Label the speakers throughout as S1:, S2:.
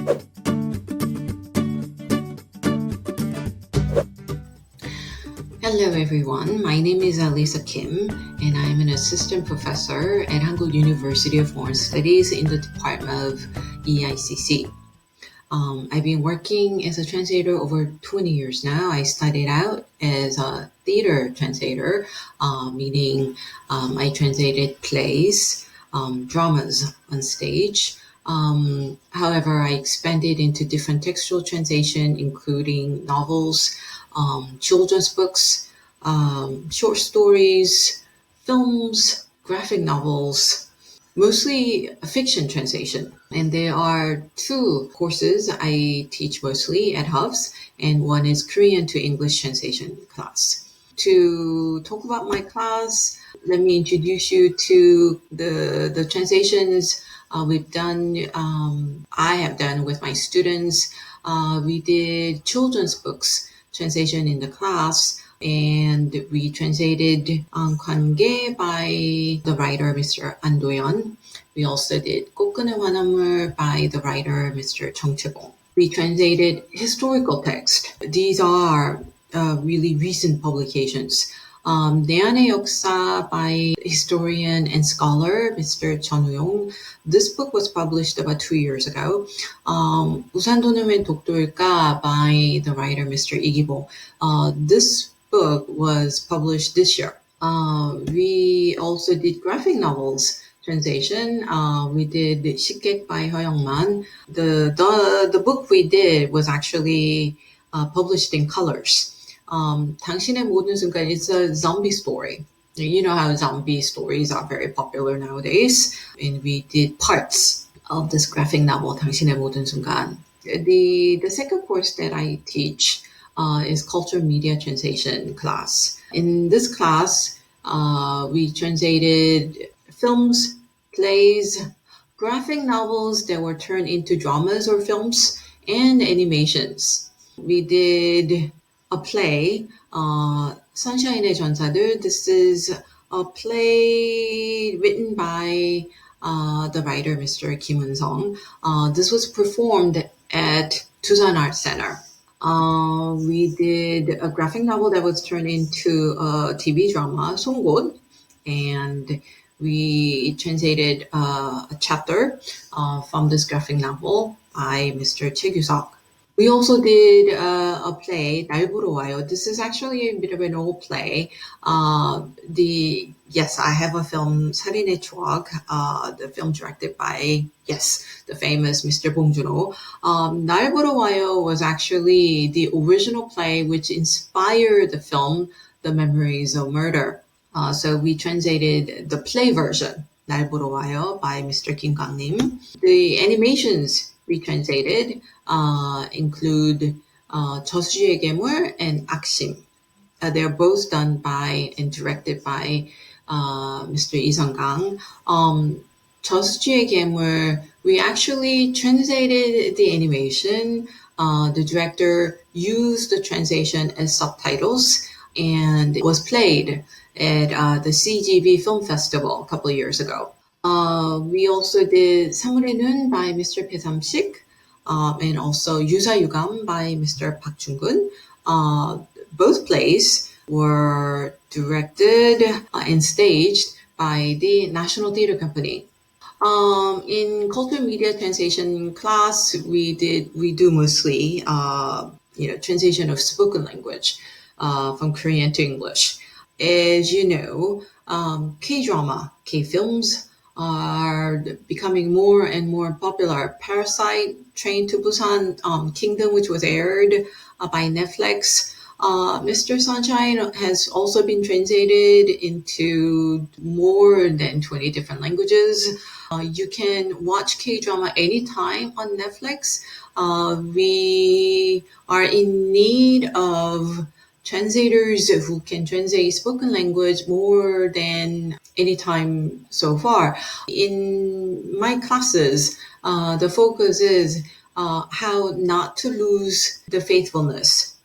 S1: Hello everyone, my name is Alyssa Kim and I am an assistant professor at Hankuk University of Foreign Studies in the Department of EICC. I've been working as a translator over 20 years now. I started out as a theater translator, meaning I translated plays, dramas on stage. However, I expanded into different textual translation, including novels, children's books, short stories, films, graphic novels, mostly fiction translation. And there are two courses I teach mostly at Hubs, and one is Korean to English translation class. To talk about my class, let me introduce you to the translations we've done, I have done with my students. We did children's books translation in the class, and we translated 관계 by the writer Mr. An Do-yeon. We also did 꽃그네 화나물 by the writer Mr. Chung Chil-bong. We translated historical text. These are really recent publications. 내 안의 역사 by historian and scholar Mr. Chun Woo-yong. This book was published about 2 years ago. 우산도는 웬 독도일까 by the writer Mr. Lee Gi-bo. This book was published this year. We also did graphic novels translation. We did 식객 by Heo Young-man. The book we did was actually published in colors. 당신의 모든 순간, it's a zombie story. You know how zombie stories are very popular nowadays. And we did parts of this graphic novel, 당신의 모든 순간. The second course that I teach is Culture Media Translation class. In this class, we translated films, plays, graphic novels that were turned into dramas or films, and animations. We did a play, Sunshine의 전사들. This is a play written by the writer Mr. Kim Eun-sung. This was performed at Tusan Art Center. We did a graphic novel that was turned into a TV drama, 송곳, and we translated a chapter from this graphic novel by Mr. Choi Kyu-seok. We also did a play, 날 보러 와요. This is actually a bit of an old play. Yes, I have a film, 살인의 추억, the film directed by, yes, the famous Mr. Bong Joon-ho. 날 보러 와요 was actually the original play which inspired the film, The Memories of Murder. So we translated the play version, 날 보러 와요, by Mr. Kim Kang-nim. The animations we translated include 저수지의 괴물 and 악심. They're both done by and directed by Mr. Lee Sung-kang. 저수지의 괴물, we actually translated the animation. The director used the translation as subtitles, and it was played at the CGV Film Festival a couple of years ago. We also did 사물의 눈 by Mr. Pae Sam-sik, and also 유사유감 by Mr. Park Jung-gun. Both plays were directed and staged by the National Theatre Company. In Culture Media Translation class, we do mostly translation of spoken language from Korean to English. As you know, K-drama, K-films are becoming more and more popular. Parasite, Train to Busan, Kingdom, which was aired by Netflix. Mr. Sunshine has also been translated into more than 20 different languages. You can watch K-drama anytime on Netflix. We are in need of translators who can translate spoken language more than any time so far. In my classes, the focus is how not to lose the faithfulness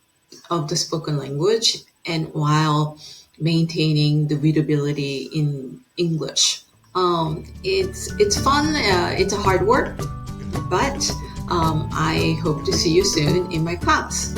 S1: of the spoken language and while maintaining the readability in English. It's fun, it's a hard work, but I hope to see you soon in my class.